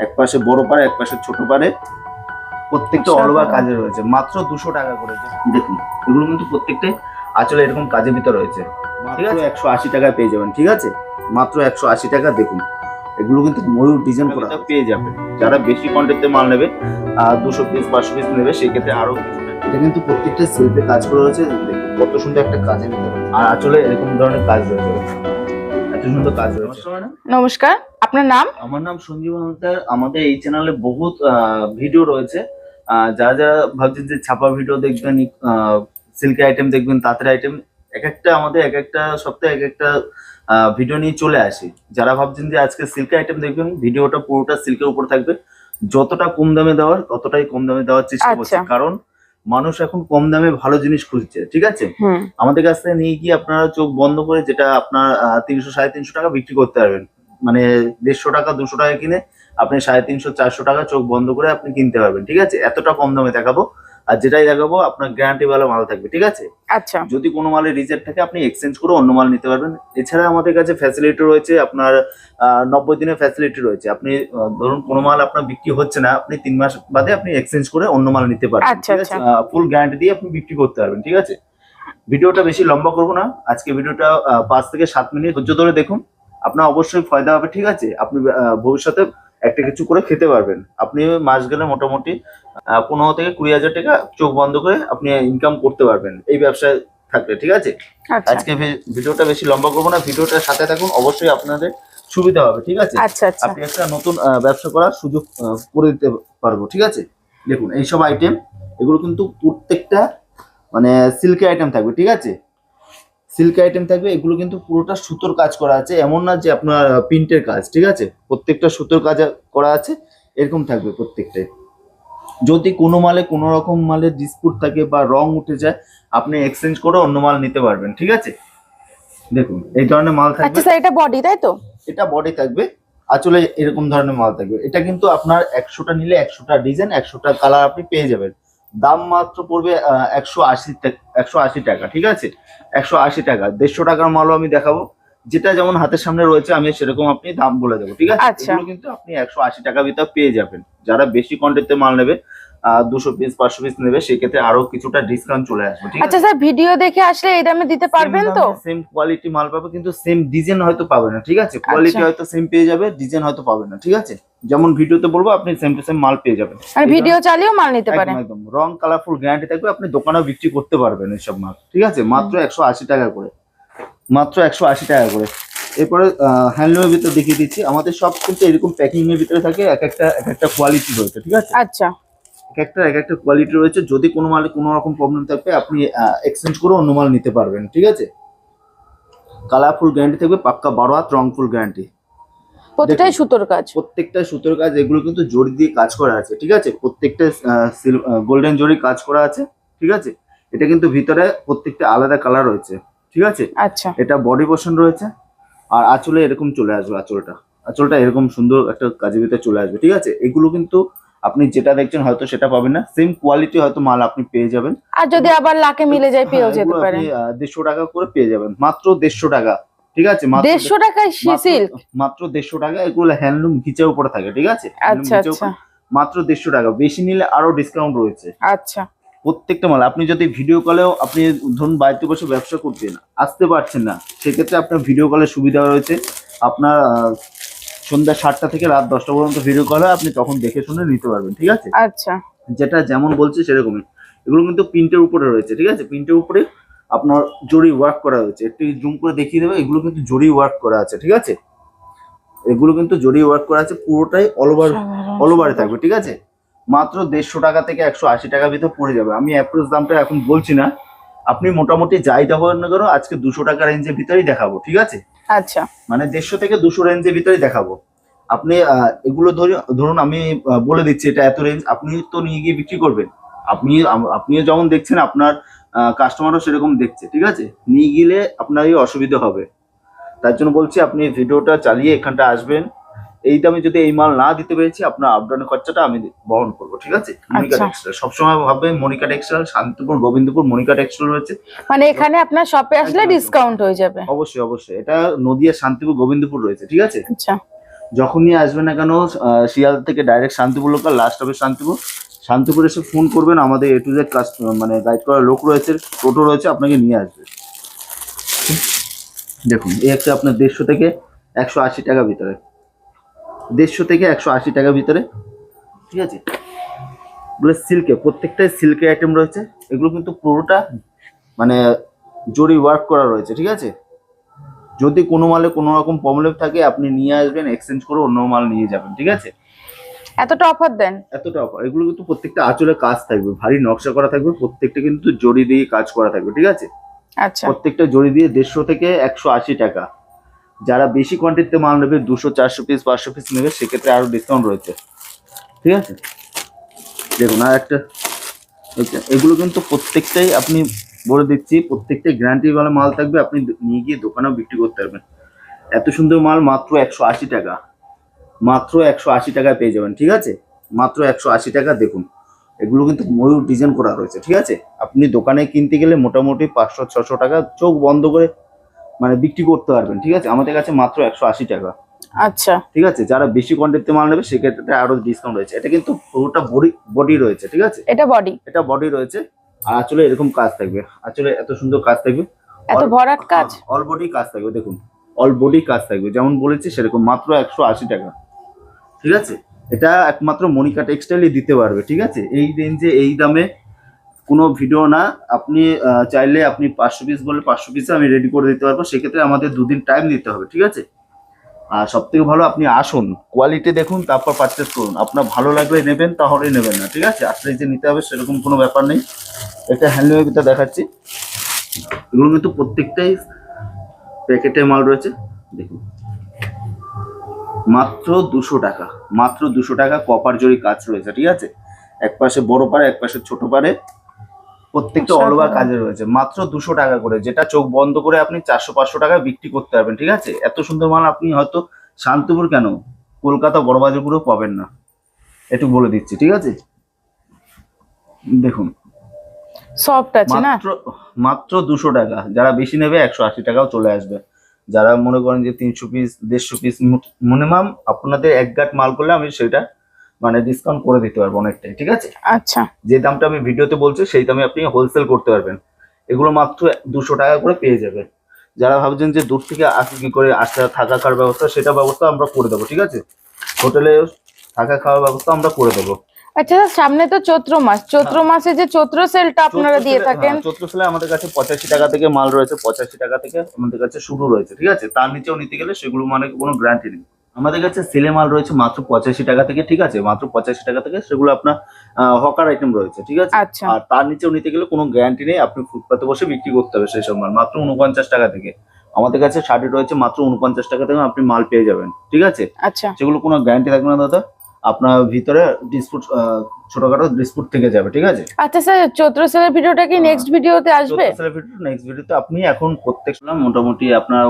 এক পাশে বড় পারে, এক পাশে ছোট পারে, প্রত্যেকটা অল ওভার কাজে রয়েছে, মাত্র 200 টাকা করে। দেখুন এগুলো কিন্তু প্রত্যেকটাই আসলে এরকম কাজের ভিতরে রয়েছে, ঠিক আছে? 180 টাকায় পেয়ে যাবেন, ঠিক আছে? মাত্র 180 টাকা। দেখুন এগুলো কিন্তু ময়ূর ডিজাইন করা পেয়ে যাবেন। যারা বেশি কোয়ান্টিটিতে মাল নেবে, 200 পিস 500 পিস নেবে, সেই ক্ষেত্রে আরো কিছু। এটা কিন্তু প্রত্যেকটা সেলফে কাজ করা রয়েছে। দেখুন কত সুন্দর একটা কাজের ভিতরে, আর আসলে এরকম ধরনের কাজ রয়েছে, এত সুন্দর কাজ রয়েছে। নমস্কার, আপনার নাম? আমার নাম সঞ্জীব হালদার। আমাদের এই চ্যানেলে বহুত ভিডিও রয়েছে। যারা যারা ভাবছেন যে ছাপা ভিডিও দেখবেন, সিল্ক আইটেম দেখবেন, তাঁতের আইটেম, এক একটা আমাদের এক একটা সপ্তাহে এক একটা ভিডিও নিয়ে চলে আসি। যারা ভাবছেন যে আজকে সিল্ক আইটেম দেখবেন, ভিডিওটা পুরোটা সিল্কের উপর থাকবে। যতটা কম দামে দেওয়ার ততটাই কম দামে দেওয়ার চেষ্টা করছি, কারণ মানুষ এখন কম দামে ভালো জিনিস খুঁজছে, ঠিক আছে? আমাদের কাছ থেকে নিয়ে গিয়ে আপনারা চোখ বন্ধ করে যেটা আপনার 300 350 টাকা বিক্রি করতে পারবেন, মানে 150 টাকা 200 টাকা কিনে আপনি 350 400 টাকা চোখ বন্ধ করে আপনি কিনতে পারবেন, ঠিক আছে? এতটা কম দামে দেখাবো। আর যেটাই দেখাবো আপনার গ্যারান্টি ভালো মাল থাকবে, ঠিক আছে? আচ্ছা, যদি কোনো মালের রিজেক্ট থাকে আপনি এক্সচেঞ্জ করে অন্য মাল নিতে পারবেন। এছাড়া আমাদের কাছে ফ্যাসিলিটি রয়েছে আপনার 90 দিনের ফ্যাসিলিটি রয়েছে। আপনি ধরুন কোনো মাল আপনার বিক্রি হচ্ছে না, আপনি 3 মাস বাদে আপনি এক্সচেঞ্জ করে অন্য মাল নিতে পারবেন, ঠিক আছে? ফুল গ্যারান্টি দিয়ে আপনি বিক্রি করতে পারবেন, ঠিক আছে? ভিডিওটা বেশি লম্বা করবো না, আজকে ভিডিওটা 5 থেকে 7 মিনিট ধৈর্য ধরে দেখুন, আপনার অবশ্যই ফায়দা হবে, ঠিক আছে? আপনি ভবিষ্যতে একটা কিছু করে খেতে পারবেন। আপনি মাস গেলে মোটামুটি 15 থেকে 20,000 টাকা চোখ বন্ধ করে আপনি ইনকাম করতে পারবেন এই ব্যবসায় থাকলে, ঠিক আছে? আজকে ভিডিওটা বেশি লম্বা করবো না, ভিডিওটার সাথে থাকুন, অবশ্যই আপনাদের সুবিধা হবে, ঠিক আছে? আপনি একটা নতুন ব্যবসা করার সুযোগ করে দিতে পারবো, ঠিক আছে? দেখুন এইসব আইটেম, এগুলো কিন্তু প্রত্যেকটা মানে সিল্কের আইটেম থাকবে, ঠিক আছে? সিল্ক আইটেম থাকবে। এগুলো কিন্তু পুরোটা সুতোর কাজ করা আছে, এমন না যে আপনার প্রিন্টের কাজ, ঠিক আছে? প্রত্যেকটা সুতোর কাজ করা আছে, এরকম থাকবে প্রত্যেকটাই। যদি কোনো মালে কোনো রকম মালে ডিসপুট থাকে বা রং উঠে যায়, আপনি এক্সচেঞ্জ করে অন্য মাল নিতে পারবেন, ঠিক আছে? দেখুন এই ধরনের মাল থাকবে। আচ্ছা স্যার, এটা বডি তাই তো? এটা বডি থাকবে, আসলে এরকম ধরনের মাল থাকবে। এটা কিন্তু আপনার 100টা নিলে 100টা ডিজাইন 100টা কালার আপনি পেয়ে যাবেন। দাম মাত্র পড়বে 180 টাকা, ঠিক আছে? 180 টাকা। 150 টাকার মালও আমি দেখাবো, যেটা যেমন হাতের সামনে রয়েছে আমি সেরকম আপনি দাম বলে দেবো, ঠিক আছে? এগুলো কিন্তু আপনি 180 টাকার ভিতর পেয়ে যাবেন। যারা বেশি কোয়ান্টিটিতে মাল নেবে, 200 পিস 500 পিস নেবে, সেক্ষেত্রে আরো কিছুটা ডিসকাউন্ট চলে আসবে, ঠিক আছে? আচ্ছা স্যার, ভিডিও দেখে আসলে এই দামে দিতে পারবেন তো? সেম কোয়ালিটি মাল পাবে, কিন্তু সেম ডিজাইন হয়তো পাবে না, ঠিক আছে? কোয়ালিটি হয়তো সেম পেয়ে যাবে, ডিজাইন হয়তো পাবে না, ঠিক আছে? যেমন ভিডিওতে বলবো আপনি সেম টু সেম মাল পেয়ে যাবেন, মানে ভিডিও চালিয়েও মাল নিতে পারেন। একদম রং কালারফুল গ্যারান্টি থাকবে, আপনি দোকানেও বিক্রি করতে পারবেন এইসব মাল, ঠিক আছে? মাত্র 180 টাকা করে, মাত্র 180 টাকা করে। এরপরে হ্যান্ডলুমের ভিতরে দেখিয়ে দিচ্ছি। আমাদের সব কিন্তু এরকম প্যাকিং এর ভিতরে থাকে, এক একটা কোয়ালিটি রয়েছে, ঠিক আছে? আচ্ছা, এক একটা কোয়ালিটি রয়েছে। যদি কোনো মালে কোনো রকম প্রবলেম থাকবে, আপনি এক্সচেঞ্জ করে অন্য মাল নিতে পারবেন, ঠিক আছে? কালারফুল গ্যারান্টি থাকবে, পাক্কা 12 হাত রং ফুল গ্যারান্টি। প্রত্যেকটাই সুতোর কাজ। প্রত্যেকটা সুতোর কাজ। এগুলো কিন্তু জড়ি দিয়ে কাজ করা আছে, ঠিক আছে? প্রত্যেকটা গোল্ডেন জড়ি কাজ করা আছে, ঠিক আছে? এটা কিন্তু ভিতরে প্রত্যেকটা আলাদা কালার রয়েছে, ঠিক আছে? আচ্ছা, এটা বডি পোর্শন রয়েছে, আর আঁচলে এরকম চলে আসবে। আঁচলটা এরকম সুন্দর একটা কাজের ভিতরে চলে আসবে, ঠিক আছে? এগুলো কিন্তু আপনি যেটা দেখছেন হয়তো সেটা পাবেন না, সেম কোয়ালিটি হয়তো মাল আপনি পেয়ে যাবেন। আর যদি আবার লাকে মিলে যায় পেয়েও যেতে পারে। 150 টাকা করে পেয়ে যাবেন, মাত্র 150 টাকা, ঠিক আছে? 150 টাকায় সিল্ক? মাত্র 150 টাকা। এগুলো হ্যান্ডলুম ঘিচের উপরে থাকে, ঠিক আছে? আচ্ছা আচ্ছা, মাত্র 150 টাকা। বেশি নিলে আরো ডিসকাউন্ট রয়েছে। আচ্ছা, প্রত্যেকটা মাল আপনি যদি ভিডিও কলেও, আপনি ধরুন বাড়িতে বসে ব্যবসা করছেন, আসতে পারছেন না, সেক্ষেত্রে আপনার ভিডিও কলের সুবিধা রয়েছে। আপনার সন্ধ্যা 7টা থেকে রাত 10টা পর্যন্ত ভিডিও কল হয়, আপনি তখন দেখে শুনে নিতে পারবেন, ঠিক আছে? আচ্ছা, যেটা যেমন বলছে সেরকমই। এগুলো কিন্তু প্রিন্টের উপরে রয়েছে, ঠিক আছে? প্রিন্টের উপরে আপনার জরি ওয়ার্ক করা হয়েছে। একটু জুম করে দেখিয়ে দেবে, এগুলো কিন্তু জরি ওয়ার্ক করা আছে, ঠিক আছে? এগুলো কিন্তু জরি ওয়ার্ক করা আছে, পুরোটাই অল ওভারে থাকবে, ঠিক আছে? মাত্র 150 টাকা থেকে 180 টাকার ভিতর পড়ে যাবে। আমি অ্যাপ্রোচ দামটা এখন বলছি না, আপনি মোটামুটি যাই দেখাবেন না কেন, আজকে 200 টাকা রেঞ্জের ভিতরেই দেখাবো, ঠিক আছে? আচ্ছা, মানে 150 থেকে 200 রেঞ্জের ভিতরেই দেখাবো। আপনি এগুলো ধরুন আমি বলে দিচ্ছি এটা এত রেঞ্জ, আপনি তো নিয়ে গিয়ে বিক্রি করবেন। আপনিও যেমন দেখছেন, আপনার কাস্টমারও সেরকম দেখছে, ঠিক আছে? নিয়ে গেলে আপনারই অসুবিধা হবে। তার জন্য বলছি আপনি ভিডিওটা চালিয়ে এখানটা আসবেন। এই দামে যদি এই মাল না দিতে পেরেছি, আপনার আপডাউনের খরচাটা আমি বহন করবো, ঠিক আছে? মনিকা টেক্সটাইল সবসময় ভাববে, মনিকা টেক্সটাইল শান্তিপুর গোবিন্দপুর মনিকা টেক্সটাইল রয়েছে, মানে এখানে আপনার শপে আসলে ডিসকাউন্ট হয়ে যাবে। অবশ্যই অবশ্যই। এটা নদিয়া শান্তিপুর গোবিন্দপুর রয়েছে, ঠিক আছে? আচ্ছা, যখনই আসবেন না কেন শিয়ালদা থেকে ডাইরেক্ট শান্তিপুর লোকাল, লাস্ট হবে শান্তিপুর। শান্তিপুর এসে ফোন করবেন, আমাদের A to Z কাস্টমার মানে গাইড করার লোক রয়েছে, টোটো রয়েছে, আপনাকে নিয়ে আসবে। দেখুন এই একটা আপনার 150 থেকে 180 টাকা ভিতরে, 150 থেকে 180 টাকা ভিতরে, ঠিক আছে। এগুলো সিল্কে, প্রত্যেকটাই সিল্কের আইটেম রয়েছে। এগুলো কিন্তু পুরোটা মানে জরি ওয়ার্ক করা রয়েছে, ঠিক আছে। যদি কোনো মালে কোনো রকম প্রবলেম থাকে আপনি নিয়ে আসবেন, এক্সচেঞ্জ করে অন্য মাল নিয়ে যাবেন, ঠিক আছে। এতটা অফার দেন? এতটা অফার। এগুলো কিন্তু প্রত্যেকটা আঁচলে কাজ থাকবে, ভারী নকশা করা থাকবে, প্রত্যেকটা কিন্তু জরি দিয়ে কাজ করা থাকবে, ঠিক আছে। আচ্ছা প্রত্যেকটা জরি দিয়ে 150 থেকে 180 টাকা। যারা বেশি কোয়ান্টিটিতে মাল নেবে, 200 400 পিস 500 পিস নেবে, সেক্ষেত্রে আরো ডিসকাউন্ট রয়েছে, ঠিক আছে। দেখুন আর একটা, এগুলো কিন্তু প্রত্যেকটাই আপনি বলে দিচ্ছি, প্রত্যেকটাই গ্যারান্টি ওয়ালা মাল থাকবে, আপনি নিয়ে গিয়ে দোকানেও বিক্রি করতে পারবেন। এত সুন্দর মাল মাত্র 180 টাকা, মাত্র 180 টাকায় পেয়ে যাবেন, ঠিক আছে। মাত্র 180 টাকা। দেখুন এগুলো কিন্তু ময়ূর ডিজাইন করা রয়েছে, ঠিক আছে। আপনি দোকানে কিনতে গেলে মোটামুটি 500-600 টাকা চোখ বন্ধ করে মানে বিক্রি করতে পারবেন, ঠিক আছে। আমাদের কাছে মাত্র 180 টাকা, আচ্ছা ঠিক আছে। যারা বেশি কোয়ান্টিটিতে মাল নেবে সেক্ষেত্রে আরো ডিসকাউন্ট রয়েছে। এটা কিন্তু পুরোটা বডি রয়েছে, ঠিক আছে। এটা বডি? এটা বডি রয়েছে। আর আঁচলে এরকম কাজ থাকবে, আঁচলে এত সুন্দর কাজ থাকবে, এত ভরাট কাজ? অল বডি কাজ থাকবে। দেখুন অল বডি কাজ থাকবে, যেমন বলেছি সেরকম, মাত্র 180 টাকা, ঠিক আছে। এটা একমাত্র মনিকা টেক্সটাইলই দিতে পারবে, ঠিক আছে। এই রেঞ্জে এই দামে কোনো ভিডিও না। আপনি চাইলে আপনি 500 পিস বলে 500 পিসে আমি রেডি করে দিতে পারবো, সেক্ষেত্রে আমাদের 2 দিন টাইম দিতে হবে, ঠিক আছে। আর সব থেকে ভালো আপনি আসুন, কোয়ালিটি দেখুন, তারপর পারচেস করুন। আপনার ভালো লাগলে নেবেন, তাহলে নেবেন না, ঠিক আছে। আসলে যে নিতে হবে সেরকম কোনো ব্যাপার নেই। এটা হ্যান্ডলুমের ভিতরে দেখাচ্ছি। এগুলো কিন্তু প্রত্যেকটাই প্যাকেটে মাল রয়েছে। দেখুন মাত্র 200 টাকা, মাত্র 200 টাকা। কপার জরি কাজ রয়েছে, ঠিক আছে। এক পাশে বড় পারে, এক পাশে ছোট পারে, প্রত্যেকটা অল ওভার কাজে রয়েছে। মাত্র 200 টাকা করে, যেটা চোখ বন্ধ করে আপনি 400-500 টাকা বিক্রি করতে পারবেন, ঠিক আছে। এত সুন্দর মাল আপনি হয়তো শান্তিপুর কেন, কলকাতা বড়বাজারপুরেও পাবেন না, একটু বলে দিচ্ছি, ঠিক আছে। দেখুন সফট আছে না? মাত্র মাত্র 200 টাকা। যারা বেশি নেবে 180 টাকাও চলে আসবে। যারা মনে করেন যে 300 পিস 150 পিস মিনিমাম আপনাদের এক গাঁট মাল করলে আমি সেটা মানে ডিসকাউন্ট করে দিতে পারবো অনেকটাই, ঠিক আছে। আচ্ছা যে দামটা আমি ভিডিওতে বলছি সেই দামে আপনি হোলসেল করতে পারবেন। এগুলো মাত্র 200 টাকা করে পেয়ে যাবেন। যারা ভাবছেন যে দূর থেকে আসে কি করে, আসা থাকা খাওয়ার ব্যবস্থা, সেটা ব্যবস্থা আমরা করে দেবো, ঠিক আছে। হোটেলে থাকা খাওয়ার ব্যবস্থা আমরা করে দেবো। আচ্ছা, সামনে তো চৈত্র মাস, চৈত্র মাসে যে চৈত্র সেলটা আপনারা দিয়ে থাকেন, চৈত্র সেলে আমাদের কাছে 85 টাকা থেকে মাল রয়েছে, 85 টাকা থেকে আমাদের কাছে শুরু রয়েছে, ঠিক আছে। তার নিচেও নিতে গেলে সেগুলো মানে কোনো গ্যারান্টি নেই। আমাদের কাছে সেলে মাল রয়েছে মাত্র 85 টাকা থেকে, ঠিক আছে। মাত্র 85 টাকা থেকে সেগুলো আপনার হকার আইটেম রয়েছে, ঠিক আছে। আচ্ছা আর তার নিচেও নিতে গেলে কোনো গ্যারান্টি নেই, আপনি ফুটপাতে বসে বিক্রি করতে হবে সেই সব মাল। মাত্র 49 টাকা থেকে আমাদের কাছে শাড়ি রয়েছে, মাত্র 49 টাকা থেকে আপনি মাল পেয়ে যাবেন, ঠিক আছে। আচ্ছা সেগুলো কোনো গ্যারান্টি থাকবে না দাদা, আপনার ভিতরে ডিসপুট ছোটখাটো ডিসপুট থেকে যাবে, ঠিক আছে। আচ্ছা স্যার, চৈত্র সেলের ভিডিওটা কি নেক্সট ভিডিওতে আসবে? নেক্সট ভিডিওতে আপনি এখন প্রত্যেক মোটামুটি আপনার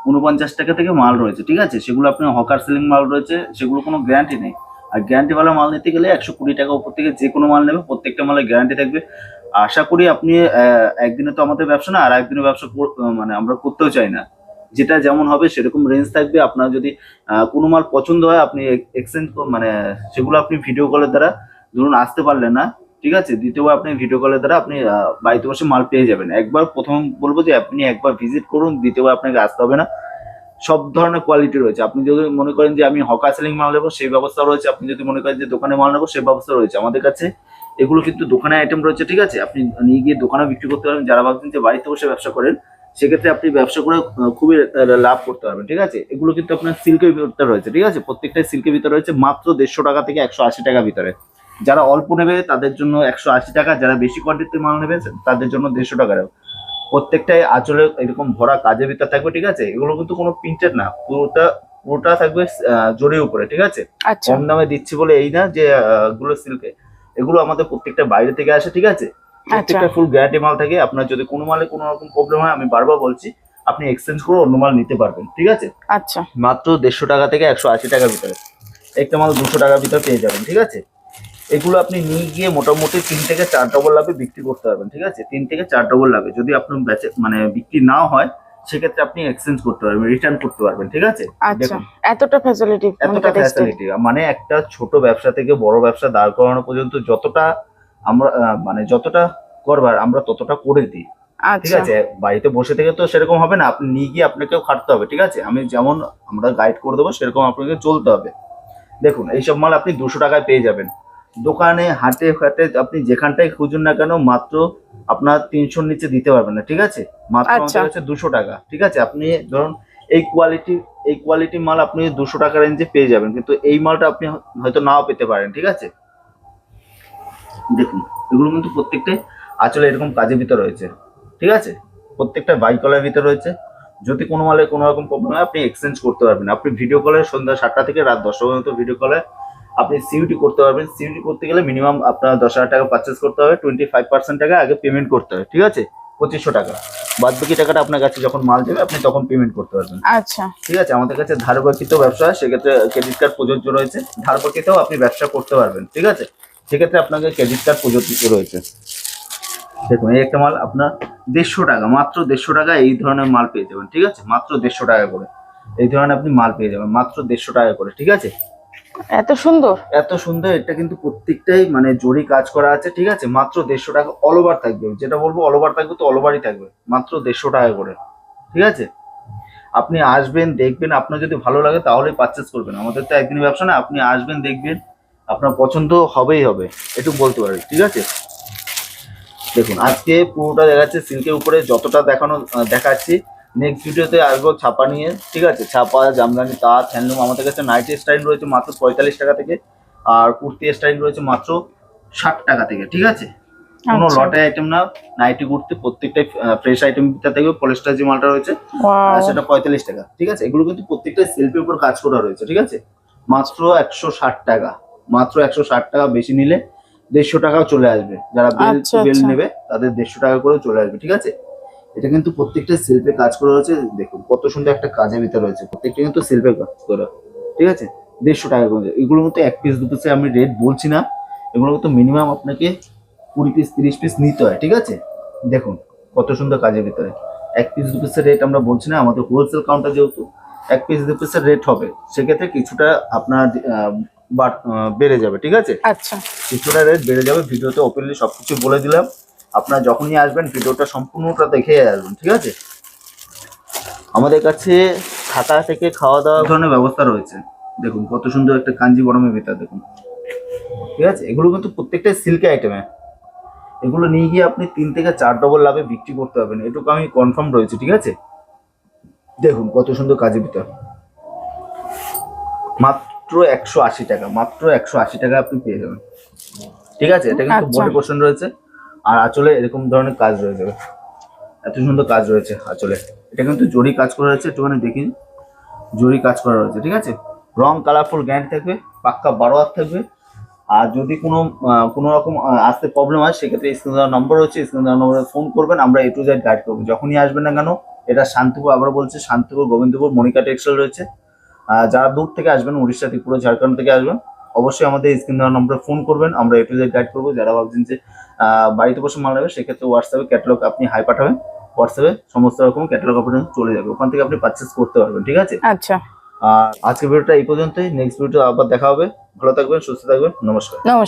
49 টাকা থেকে মাল রয়েছে, ঠিক আছে। সেগুলো আপনার হকার সেলিং মাল রয়েছে, সেগুলো কোনো গ্যারান্টি নেই। আর গ্যারান্টি ওয়ালা মাল নিতে গেলে 120 টাকা উপর থেকে যে কোনো মাল নেবে, প্রত্যেকটা মালের গ্যারান্টি থাকবে। আশা করি আপনি একদিনে তো আমাদের ব্যবসা না, আর একদিনে ব্যবসা মানে আমরা করতেও চাই না। যেটা যেমন হবে সেরকম রেঞ্জ থাকবে। আপনার যদি কোনো মাল পছন্দ হয় আপনি এক্সচেঞ্জ মানে সেগুলো আপনি ভিডিও কলের দ্বারা, ধরুন আসতে পারলেন না, ঠিক আছে, দ্বিতীয়বার আপনি ভিডিও কলের দ্বারা আপনি বাড়িতে বসে মাল পেয়ে যাবেন। একবার প্রথম বলবো যে আপনি একবার ভিজিট করুন, দ্বিতীয়বার আপনাকে আসতে হবে না। সব ধরনের কোয়ালিটি রয়েছে। আপনি যদি মনে করেন যে আমি হকার সেলিং মাল নেবো, সেই ব্যবস্থা রয়েছে। আপনি যদি মনে করেন যে দোকানে মাল নেবো, সেই ব্যবস্থা রয়েছে আমাদের কাছে। এগুলো কিন্তু দোকানে আইটেম রয়েছে, ঠিক আছে। আপনি নিয়ে গিয়ে দোকানে বিক্রি করতে পারবেন। যারা ভাবছেন যে বাড়িতে বসে ব্যবসা করেন, সেক্ষেত্রে আপনি ব্যবসা করে খুবই লাভ করতে পারবেন, ঠিক আছে। এগুলো কিন্তু আপনার সিল্কের ভিতরে রয়েছে, ঠিক আছে। প্রত্যেকটাই সিল্কের ভিতরে রয়েছে, মাত্র 150 টাকা থেকে 180 টাকা ভিতরে। যারা অল্প নেবে তাদের জন্য 180 টাকা, যারা বেশি কোয়ান্টিটিতে মাল নেবে তাদের জন্য 150 টাকা। প্রত্যেকটাই আঁচলে এরকম ভরা কাজের ভিতর থাকবে, ঠিক আছে। এগুলো কিন্তু কোনো প্রিন্টেড না, পুরোটা থাকবে জরির উপরে, ঠিক আছে। আচ্ছা কম দামে দিচ্ছি বলে এই না যে এগুলো সিল্কে, এগুলো আমাদের প্রত্যেকটা বাইরে থেকে আসে, ঠিক আছে। প্রত্যেকটা ফুল গ্যারান্টি মাল থাকে। আপনার যদি কোনো মালে কোনো রকম প্রবলেম হয়, আমি বারবার বলছি, আপনি এক্সচেঞ্জ করে অন্য মাল নিতে পারবেন, ঠিক আছে। আচ্ছা মাত্র 150 টাকা থেকে 180 টাকার ভিতরে একটা মাল 200 টাকার ভিতরে পেয়ে যাবেন, ঠিক আছে। এগুলো আপনি নিয়ে গিয়ে মোটামুটি 3 থেকে 4 ডবল লাভে বিক্রি করতে পারবেন, ঠিক আছে। 3 থেকে 4 ডবল লাভে যদি আপনার মানে বিক্রি নাও হয়, সেক্ষেত্রে আপনি এক্সচেঞ্জ করতে পারবেন, রিটার্ন করতে পারবেন, ঠিক আছে? আচ্ছা, দেখুন এতটা ফ্যাসিলিটি এতটা ফ্যাসিলিটি, মানে একটা ছোট ব্যবসা থেকে বড় ব্যবসা দাঁড় করানো পর্যন্ত যতটা আমরা মানে যতটা করবার আমরা ততটা করে দিই, ঠিক আচ্ছা আছে? বাড়িতে বসে থেকে তো সেরকম হবে না, আপনি নিয়ে গিয়ে আপনাকেও খাটতে হবে, ঠিক আছে? আমি যেমন আমরা গাইড করে দেবো সেরকম আপনাকে চলতে হবে। দেখুন এইসব মাল আপনি 200 টাকায় পেয়ে যাবেন। দোকানে হাটে ফাটে আপনি যেখানটাই খুঁজুন না কেন, মাত্র আপনার 300 নিচে দিতে পারবেন না, ঠিক আছে? মাত্র আচ্ছা। আমাদের কাছে 200 টাকা, ঠিক আছে? আপনি ধরুন এই কোয়ালিটি মাল আপনি 200 টাকা রেঞ্জে পেয়ে যাবেন, কিন্তু এই মালটা আপনি হয়তো নাও পেতে পারেন, ঠিক আছে? দেখুন এগুলো কিন্তু প্রত্যেকটাই আসলে এরকম কাজের ভিতর রয়েছে, ঠিক আছে? প্রত্যেকটা বাই কলার ভিতর রয়েছে। যদি কোনো মালে কোনো রকম প্রবলেম হয় আপনি এক্সচেঞ্জ করতে পারবেন। আপনি ভিডিও কলে সন্ধ্যা 7টা থেকে রাত 10টা পর্যন্ত ভিডিও কলে আপনি সিইউটি করতে পারবেন। সিইউটি করতে গেলে মিনিমাম আপনার 10,000 টাকা পারচেস করতে হবে, 25% টাকা আগে পেমেন্ট করতে হবে, ঠিক আছে? 2500 টাকা, বাদ বাকি টাকাটা আপনার কাছে যখন মাল যাবে আপনি তখন পেমেন্ট করতে পারবেন, আচ্ছা ঠিক আছে? আমাদের কাছে ধারবাকিত ব্যবসা হয়, সেক্ষেত্রে ক্রেডিট কার্ড প্রযোজ্য রয়েছে। ধারবাকিতেও আপনি ব্যবসা করতে পারবেন, ঠিক আছে? সেক্ষেত্রে আপনাকে ক্রেডিট কার্ড প্রযোজ্য রয়েছে। দেখুন এই একটা মাল আপনার 150 টাকা, মাত্র 150 টাকা এই ধরনের মাল পেয়ে যাবেন, ঠিক আছে? মাত্র 150 টাকা করে এই ধরনের আপনি মাল পেয়ে যাবেন, মাত্র 150 টাকা করে, ঠিক আছে? এত সুন্দর। এত সুন্দর, এটা কিন্তু প্রত্যেকটাই মানে জরি কাজ করা আছে, ঠিক আছে? মাত্র 150 টাকা, অল ওভার থাকবে, যেটা বলবো অল ওভার থাকবে তো অল ওভারই থাকবে, মাত্র 150 টাকা করে, ঠিক আছে? আপনি আসবেন দেখবেন, আপনার যদি ভালো লাগে তাহলেই পারচেস করবেন। আমাদের তো একদিনের ব্যবসা না, আপনি আসবেন দেখবেন আপনার পছন্দ হবেই হবে, একটু বলতে পারি, ঠিক আছে? দেখুন আজকে পুরোটা দেখাচ্ছে সিল্কের উপরে, যতটা দেখাচ্ছি নেক্সট ভিডিওতে আসবো ছাপা নিয়ে, ঠিক আছে? ছাপা, জামদানি, তাঁত, হ্যান্ডলুম। আমাদের কাছে নাইটি স্টাইল রয়েছে মাত্র 45 টাকা থেকে, আর কুর্তি স্টাইল রয়েছে মাত্র 60 টাকা থেকে, ঠিক আছে? কোনো আচ্ছা। লটে আইটেম না, নাইটি কুর্তি প্রত্যেকটাই ফ্রেশ আইটেম থাকবে। পলিস্টার যে মালটা রয়েছে ওয়াও। সেটা 45 টাকা, ঠিক আছে? এগুলো কিন্তু প্রত্যেকটা সেলফের উপর কাজ করা রয়েছে, ঠিক আছে? মাত্র 160 টাকা, মাত্র 160 টাকা, বেশি নিলে 150 টাকাও চলে আসবে। যারা আচ্ছা, বেল আচ্ছা। নেবে তাদের 150 টাকা করে চলে আসবে, ঠিক আছে? এটা কিন্তু প্রত্যেকটা সেলফে কাজ করা রয়েছে। দেখুন কত সুন্দর একটা কাজের ভিতরে রয়েছে, প্রত্যেকটা কিন্তু সেলফে কাজ করা, ঠিক আছে? 150 টাকা করে। এগুলোর মধ্যে 1 পিস 2 পিসে আমি রেট বলছি না, এগুলো কিন্তু মিনিমাম আপনাকে 20 পিস 30 পিস নিতে হয়, ঠিক আছে? দেখুন কত সুন্দর কাজের ভিতরে 1 পিস 2 পিসের রেট আমরা বলছি না, আমাদের হোলসেল কাউন্টার যেহেতু 1 পিস 2 পিসের রেট হবে, সেক্ষেত্রে কিছুটা আপনার বেড়ে যাবে, ঠিক আছে? আচ্ছা কিছুটা রেট বেড়ে যাবে। ভিডিওতে ওপেনলি সবকিছু বলে দিলাম। আপনারা যখনই আসবেন ভিডিওটা সম্পূর্ণটা দেখে আসবেন, ঠিক আছে? আমাদের কাছে থাকা থেকে খাওয়া দাওয়া ধরনের ব্যবস্থা রয়েছে। দেখুন কত সুন্দর একটা কাঞ্জি গরমের ভিতর, দেখুন, ঠিক আছে? এগুলো কিন্তু প্রত্যেকটাই সিল্কে আইটেমে, এগুলো নিয়ে গিয়ে আপনি 3 থেকে 4 ডবল লাভে বিক্রি করতে পারবেন, এটুকু আমি কনফার্ম রয়েছে, ঠিক আছে? দেখুন কত সুন্দর কাজের ভিতর, মাত্র 180 টাকা, মাত্র 180 টাকা আপনি পেয়ে যাবেন, ঠিক আছে? এটা কিন্তু আচ্ছা। বডি পোর্শন রয়েছে, আর আঁচলে এরকম ধরনের কাজ রয়েছে, এত সুন্দর কাজ রয়েছে আঁচলে। এটা কিন্তু জরি কাজ করা রয়েছে, একটুখানি দেখি, জরি কাজ করা রয়েছে, ঠিক আছে? রং কালারফুল গ্যারান্টি থাকবে, পাক্কা 12 হাত থাকবে। আর যদি কোনো রকম আসতে প্রবলেম হয়, সেক্ষেত্রে স্ক্রিনে দেওয়া নম্বর রয়েছে, স্ক্রিনে দেওয়া নম্বরে ফোন করবেন, আমরা A to Z গাইড করবো। যখনই আসবেন না কেন, এটা শান্তিপুর, আবার বলছি শান্তিপুর, গোবিন্দপুর, মনিকা টেক্সটাইল রয়েছে। যারা দূর থেকে আসবেন, উড়িষ্যা, ত্রিপুরা, ঝাড়খণ্ড থেকে আসবেন, অবশ্যই আমাদের স্ক্রিনে দেওয়া নম্বরে ফোন করবেন, আমরা A to Z গাইড করবো। যারা ভাবছেন যে বাড়িতে বসে মাল নেবে, সেক্ষেত্রে হোয়াটসঅ্যাপে ক্যাটালগ আপনি হাই পাঠাবেন, হোয়াটসঅ্যাপে সমস্ত রকম ক্যাটালগ আপনার চলে যাবে, ওখান থেকে আপনি পারচেস করতে পারবেন, ঠিক আছে? আচ্ছা আর আজকের ভিডিওটা এই পর্যন্তই, নেক্সট ভিডিও আবার দেখা হবে। ভালো থাকবেন, সুস্থ থাকবেন, নমস্কার। নমস্কার।